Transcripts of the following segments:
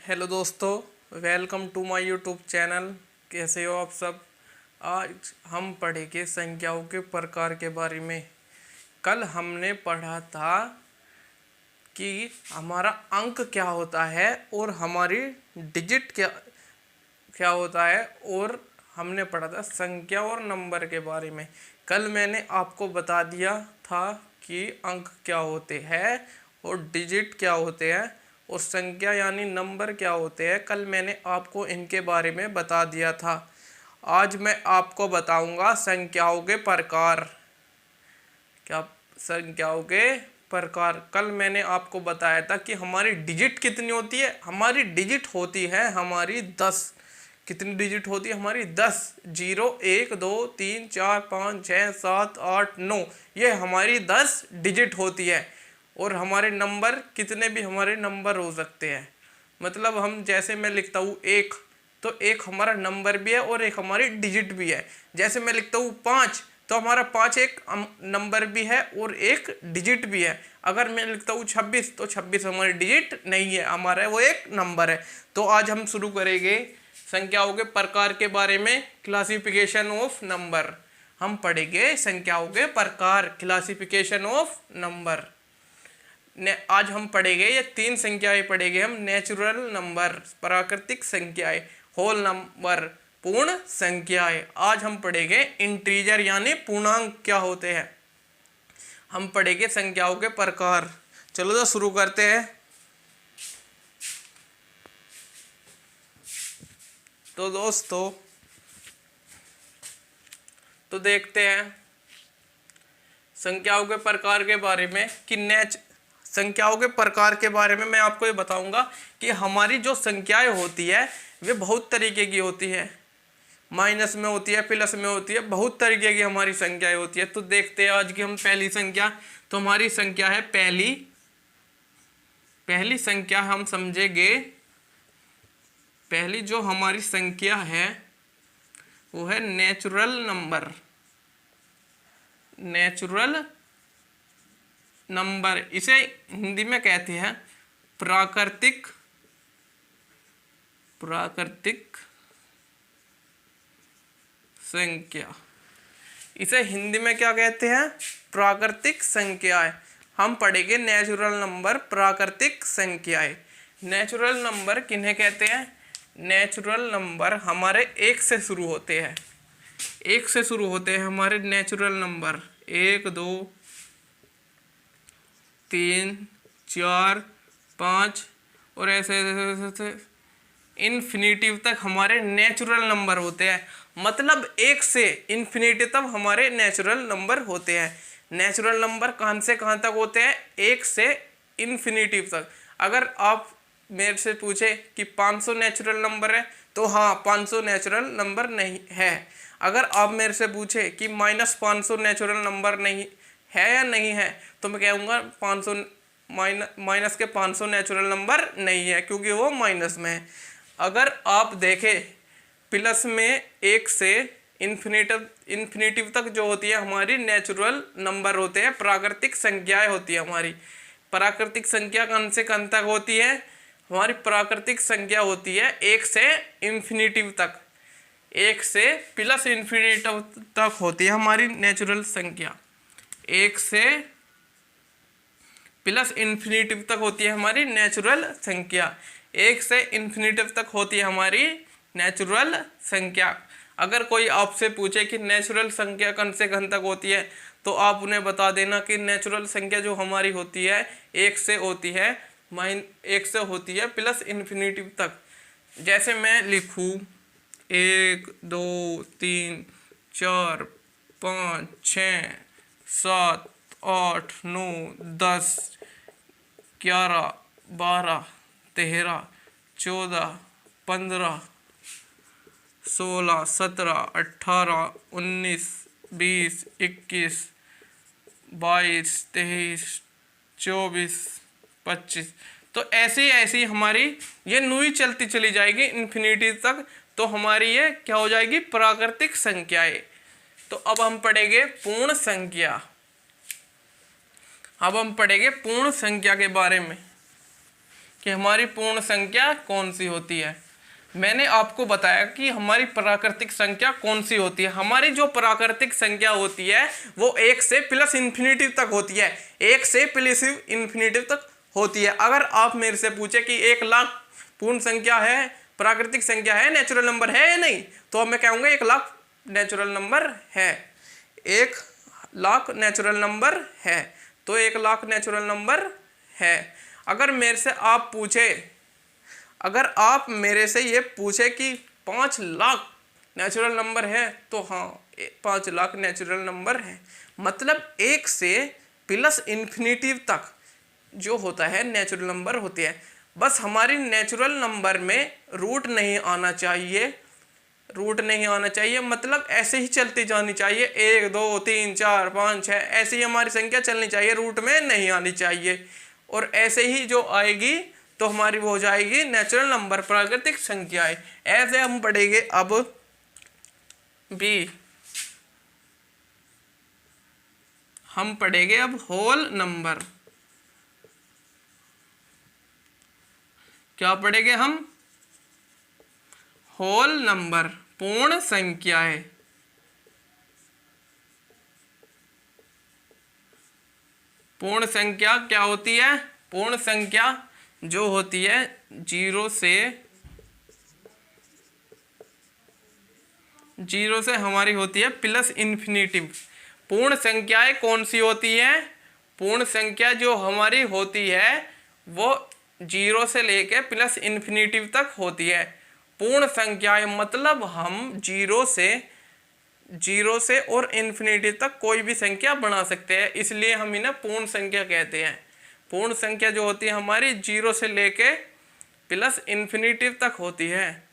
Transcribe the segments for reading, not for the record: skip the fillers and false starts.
Hello दोस्तों, welcome to my YouTube channel. कैसे हो आप सब। आज हम पढ़ेंगे संख्याओं के प्रकार के बारे में। कल हमने पढ़ा था कि हमारा अंक क्या होता है और हमारी डिजिट क्या क्या होता है, और हमने पढ़ा था संख्या और नंबर के बारे में। कल मैंने आपको बता दिया था कि अंक क्या होते हैं और डिजिट क्या होते हैं और संख्या यानी नंबर क्या होते हैं। कल मैंने आपको इनके बारे में बता दिया था। आज मैं आपको बताऊंगा संख्याओं के प्रकार। क्या संख्याओं के प्रकार। कल मैंने आपको बताया था कि हमारी डिजिट कितनी होती है। हमारी डिजिट होती है हमारी 10। कितनी डिजिट होती है हमारी? 10। 0 1 2 3 4 5 6 7 8 9, ये हमारी 10 डिजिट होती है। और हमारे नंबर कितने भी हमारे नंबर हो सकते हैं। मतलब हम जैसे मैं लिखता हूँ एक, तो एक हमारा नंबर भी है और एक हमारी डिजिट भी है। जैसे मैं लिखता हूँ 5, तो हमारा 5 एक नंबर भी है और एक डिजिट भी है। अगर मैं लिखता हूँ 26, तो 26 हमारी डिजिट नहीं है, हमारा वो एक नंबर है। तो आज हम शुरू करेंगे संख्याओं के प्रकार के बारे में। क्लासिफिकेशन ऑफ नंबर हम पढ़ेंगे। संख्याओं के प्रकार, क्लासिफिकेशन ऑफ नंबर। आज हम पढ़ेंगे ये 3 संख्याएं पढ़ेंगे हम। नेचुरल नंबर, प्राकृतिक संख्याएं, होल नंबर, पूर्ण संख्याएं। आज हम पढ़ेंगे इंटीजर यानी पूर्णांक क्या होते हैं। हम पढ़ेंगे संख्याओं के प्रकार। चलो तो शुरू करते हैं। तो दोस्तों, तो देखते हैं संख्याओं के प्रकार के बारे में कि संख्याओं के प्रकार के बारे में मैं आपको ये बताऊंगा कि हमारी जो संख्याएं होती है वे बहुत तरीके की होती है। माइनस में होती है, प्लस में होती है, बहुत तरीके की हमारी संख्याएं होती है। तो देखते हैं आज की हम पहली संख्या। तो हमारी संख्या है पहली संख्या हम समझेंगे। पहली जो हमारी संख्या है वो है नेचुरल नंबर। नेचुरल नंबर, इसे हिंदी में कहते हैं प्राकृतिक संख्या। इसे हिंदी में क्या कहते हैं? प्राकृतिक संख्याएं। हम पढ़ेंगे नेचुरल नंबर, प्राकृतिक संख्याएं। नेचुरल नंबर किन्हें कहते हैं? नेचुरल नंबर हमारे 1 से शुरू होते हैं। 1 से शुरू होते हैं हमारे नेचुरल नंबर। 1 2 3 4 5 और ऐसे इन्फिनिटिव तक हमारे नेचुरल नंबर होते हैं। मतलब 1 से इन्फिनिटी तक हमारे नेचुरल नंबर होते हैं। नेचुरल नंबर कहाँ से कहाँ तक होते हैं? 1 से इन्फिनिटी तक। अगर आप मेरे से पूछे कि 500 नेचुरल नंबर है, तो हाँ 500 नेचुरल नंबर नहीं है। अगर आप मेरे से पूछे कि -500 नेचुरल नंबर नहीं है या नहीं है, तो मैं कहूँगा 500 माइनस के 500 नेचुरल नंबर नहीं है, क्योंकि वो माइनस में है। अगर आप देखें प्लस में 1 से इन्फिनिटिव तक जो होती है हमारी नेचुरल नंबर होते हैं, प्राकृतिक संख्याएं होती है हमारी। प्राकृतिक संख्या कौन से कौन तक होती है? हमारी प्राकृतिक संख्या होती है 1 से इन्फिनिटिव तक। 1 से प्लस इन्फिनिटिव तक होती है हमारी नेचुरल संख्या। 1 से प्लस इन्फिनिटिव तक होती है हमारी नेचुरल संख्या। 1 से इन्फिनिटिव तक होती है हमारी नेचुरल संख्या। अगर कोई आपसे पूछे कि नेचुरल संख्या कौन से कौन तक होती है, तो आप उन्हें बता देना कि नेचुरल संख्या जो हमारी होती है 1 से होती है 1 से होती है प्लस इन्फिनिटिव तक। जैसे मैं लिखूँ 1 2 3 4 5 6 7 8 9 10 11 12 13 14 15 16 17 18 19 20 21 22 23 24 25, तो ऐसी ऐसी हमारी ये नूई चलती चली जाएगी इन्फिनिटी तक। तो हमारी ये क्या हो जाएगी? प्राकृतिक संख्याएं। तो अब हम पढ़ेंगे पूर्ण संख्या। अब हम पढ़ेंगे पूर्ण संख्या के बारे में। कि हमारी पूर्ण संख्या कौन सी होती है। मैंने आपको बताया कि हमारी प्राकृतिक संख्या कौन सी होती है। हमारी जो प्राकृतिक संख्या होती है वो 1 से प्लस इन्फिनिटी तक होती है, 1 से प्लस इन्फिनिटी तक होती है। अगर आप मेरे से पूछे कि 1 लाख पूर्ण संख्या है, प्राकृतिक संख्या है, नेचुरल नंबर है या नहीं, तो अब मैं कहूँगा 1 लाख नेचुरल नंबर है, 1 लाख नेचुरल नंबर है, तो 1 लाख नेचुरल नंबर है। अगर आप मेरे से ये पूछे कि 5 लाख नेचुरल नंबर है, तो हाँ 5 लाख नेचुरल नंबर है। मतलब 1 से प्लस इन्फिनिटी तक जो होता है नेचुरल नंबर होते हैं। बस हमारी नेचुरल नंबर में रूट नहीं आना चाहिए, मतलब ऐसे ही चलती जानी चाहिए, 1 2 3 4 5 6 ऐसे ही हमारी संख्या चलनी चाहिए, रूट में नहीं आनी चाहिए। और ऐसे ही जो आएगी तो हमारी वो हो जाएगी नेचुरल नंबर, प्राकृतिक संख्याएं। ऐसे हम पढ़ेंगे अब बी, हम पढ़ेंगे अब होल नंबर। क्या पढ़ेंगे हम? होल नंबर, पूर्ण संख्याएं। पूर्ण संख्या क्या होती है? पूर्ण संख्या जो होती है 0 से हमारी होती है प्लस इन्फिनिटी। पूर्ण संख्याएं कौन सी होती है? पूर्ण संख्या जो हमारी होती है वो 0 से लेके प्लस इन्फिनिटी तक होती है। पूर्ण संख्याएं मतलब हम 0 से और इन्फिनिटी तक कोई भी संख्या बना सकते हैं, इसलिए हम इन्हें पूर्ण संख्या कहते हैं। पूर्ण संख्या जो होती है हमारी 0 से लेके प्लस इन्फिनिटी तक होती है।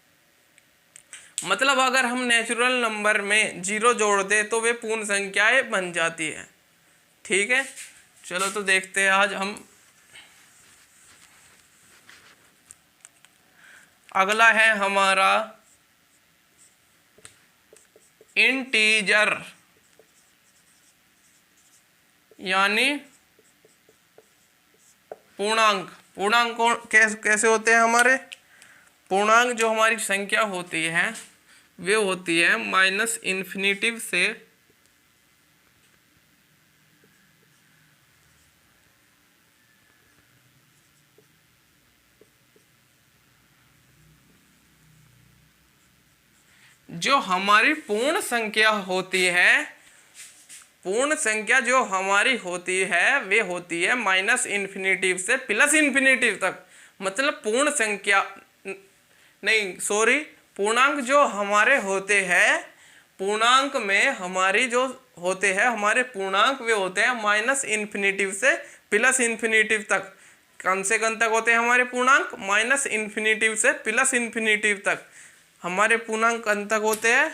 मतलब अगर हम नेचुरल नंबर में 0 जोड़ दें तो वे पूर्ण संख्याएं बन जाती है। ठीक है, चलो तो देखते हैं आज हम। अगला है हमारा इंटीजर, यानी पूर्णांक। पूर्णांक कैसे होते हैं हमारे? पूर्णांक जो हमारी संख्या होती है वे होती है माइनस इन्फिनिटी से जो हमारी पूर्ण संख्या होती है, पूर्ण संख्या जो हमारी होती है वे होती है माइनस इन्फिनिटी से प्लस इन्फिनिटी तक। मतलब पूर्ण संख्या नहीं, सॉरी, पूर्णांक जो हमारे होते हैं, पूर्णांक में हमारी जो होते हैं हमारे पूर्णांक वे होते हैं माइनस इन्फिनिटी से प्लस इन्फिनिटी तक। कौन से कौन तक होते हैं हमारे पूर्णांक? माइनस इन्फिनिटी से प्लस इन्फिनिटी तक हमारे पूर्णांक कौन तक होते हैं?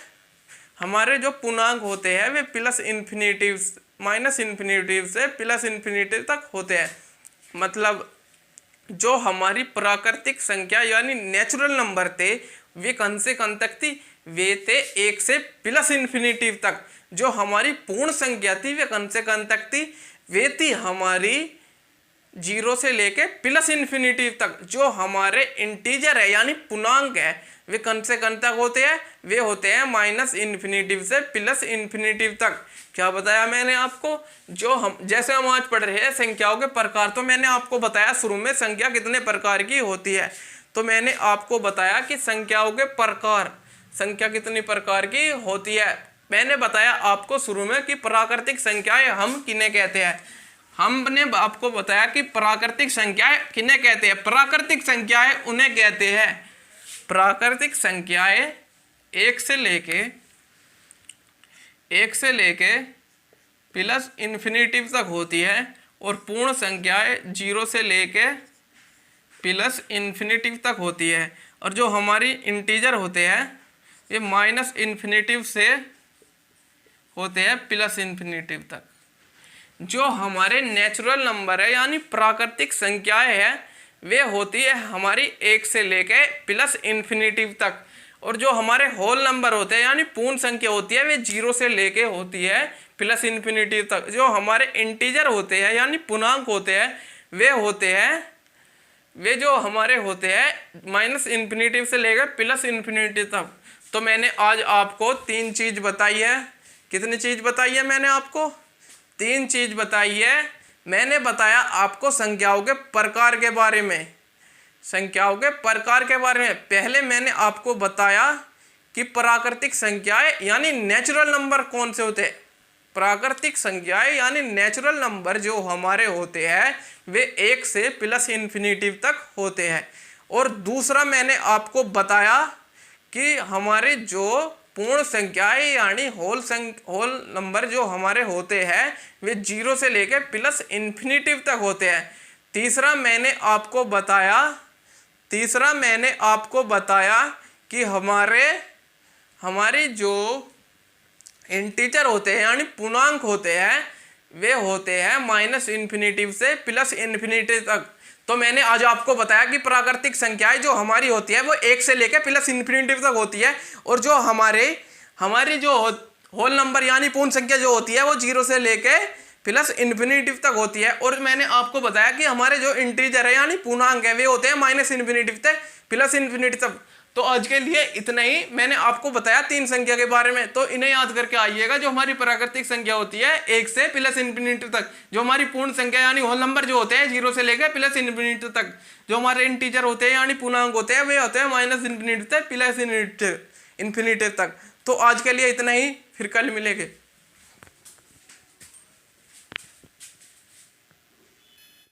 हमारे जो पूर्णांक होते हैं way plus infinity minus infinity से प्लस इन्फिनिटी तक होते हैं। मतलब जो हमारी प्राकृतिक संख्या यानी नेचुरल नंबर थे वे कौन से कौन तक थी? वे थे 1 से प्लस इन्फिनिटी तक। जो हमारी पूर्ण संख्या थी वे कौन से कौन तक थी? वे थी हमारी 0 से लेके प्लस इन्फिनिटी तक। जो हमारे इंटीजर है यानी पूर्णांक है वे कौन से कौन तक होते हैं? वे होते हैं माइनस इन्फिनिटी से प्लस इन्फिनिटी तक। क्या बताया मैंने आपको? जैसे हम आज पढ़ रहे हैं संख्याओं के प्रकार, तो मैंने आपको बताया शुरू में संख्या कितने प्रकार की होती है। तो मैंने आपको बताया कि संख्याओं के प्रकार, संख्या कितनी प्रकार की होती है। मैंने बताया आपको शुरू में कि प्राकृतिक संख्याएं हम किन्हें कहते हैं। हमने आपको बताया कि प्राकृतिक संख्याएं किन्हें कहते हैं। प्राकृतिक संख्याएं उन्हें कहते हैं, प्राकृतिक संख्याएं 1 से लेके प्लस इन्फिनिटी तक होती है और पूर्ण संख्याएं 0 से लेके प्लस इन्फिनिटी तक होती है। और जो हमारी इंटीजर होते हैं ये माइनस इन्फिनिटी से होते हैं प्लस इन्फिनिटी तक। जो हमारे नेचुरल नंबर है यानी प्राकृतिक संख्याएं है वे होती है हमारी 1 से लेके प्लस इन्फिनिटी तक। और जो हमारे होल नंबर होते हैं यानी पूर्ण संख्या होती है वे 0 से लेके होती है प्लस इन्फिनिटी तक। जो हमारे इंटीजर होते हैं यानी पूर्णांक होते हैं वे होते हैं वे जो हमारे होते हैं माइनस इन्फिनिटी से लेकर प्लस इन्फिनिटी तक। तो मैंने आज आपको 3 चीज बताई है। कितनी चीज बताई है मैंने आपको? 3 चीज बताई है। मैंने बताया आपको संख्याओं के प्रकार के बारे में, संख्याओं के प्रकार के बारे में। पहले मैंने आपको बताया कि प्राकृतिक संख्याएं यानी नेचुरल नंबर कौन से होते हैं। प्राकृतिक संख्याएं यानी नेचुरल नंबर जो हमारे होते हैं वे 1 से प्लस इन्फिनिटी तक होते हैं। और दूसरा मैंने आपको बताया कि हमारे जो पूर्ण संख्याएं यानी होल नंबर जो हमारे होते हैं वे 0 से लेकर प्लस इन्फिनिटी तक होते हैं। तीसरा मैंने आपको बताया कि हमारे जो इंटीजर होते हैं यानी पूर्णांक होते हैं वे होते हैं माइनस इन्फिनिटी से प्लस इन्फिनिटी तक। तो मैंने आज आपको बताया कि प्राकृतिक संख्याएं जो हमारी होती है वो 1 से लेकर प्लस इन्फिनिटी तक होती है, और जो हमारी जो होल नंबर यानी पूर्ण संख्या जो होती है वो 0 से लेकर प्लस इन्फिनिटी तक होती है। और मैंने आपको बताया कि हमारे जो इंटीजर है यानी पूर्णांक है वे होते हैं माइनस इन्फिनिटी तक प्लस इन्फिनिटी तक। तो आज के लिए इतना ही। मैंने आपको बताया 3 संख्या के बारे में, तो इन्हें याद करके आइएगा। जो हमारी प्राकृतिक संख्या होती है 1 से प्लस इन्फिनिटी तक, जो हमारी पूर्ण संख्या यानी होल नंबर जो होते हैं 0 से लेकर प्लस इन्फिनिटी तक, जो हमारे इंटीजर होते हैं यानी पूर्णांक होते हैं वे होते हैं माइनस इन्फिनिटी तक प्लस इन्फिनिटी तक। तो आज के लिए इतना ही, फिर कल मिलेंगे।